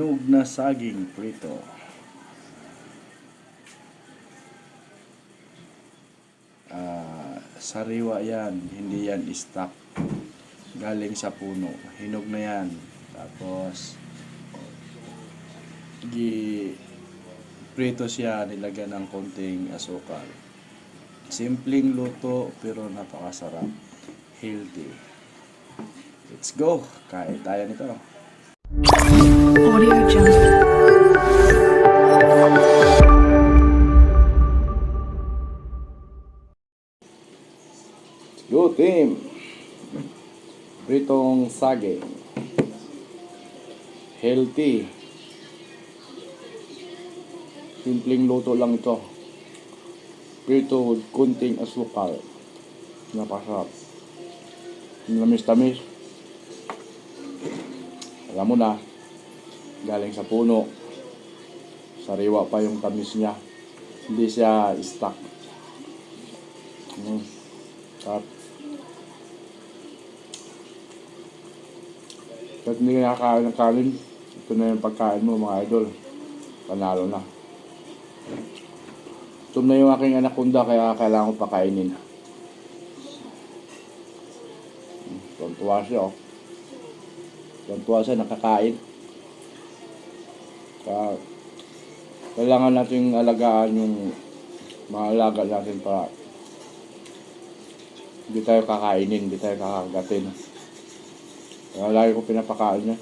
Hinog na saging prito. Sariwa yan, hindi yan stock. Galing sa puno. Hinog na yan. Tapos, prito siya, nilagyan ng konting asukal. Simpleng luto, pero napakasarap. Healthy. Let's go! Kain tayo nito. Audio Jungle. Go team! Pritong saging. Healthy. Simpleng luto lang ito. Prito with kunting asukal. Napasarap. Lamis-tamis. Alam mo na, galing sa puno. Sariwa pa yung tamis niya. Hindi siya stock. Sarap. Kahit hindi ka nakakain ng kanin, ito na yung pagkain mo mga idol. Panalo na. Ito na yung aking anaconda kaya kailangan ko pakainin. Tuwan-tuwa siya oh. Tuwan-tuwa siya nakakain. Kaya kailangan natin alagaan yung mga alaga natin para hindi tayo kakainin, hindi tayo kakagatin. Kaya lagi ko pinapakain niya.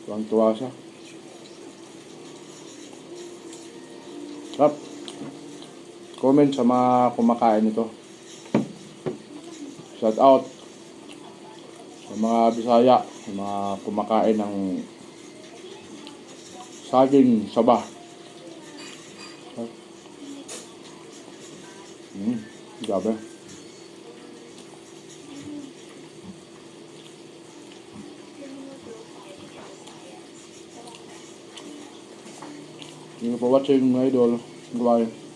Tuwang-tuwa siya. Sarap. Comment sa mga kumakain nito. Shout out sa mga Bisaya, sa mga kumakain ng saging saba. Grabe. Thank you for watching mga idol. Bye.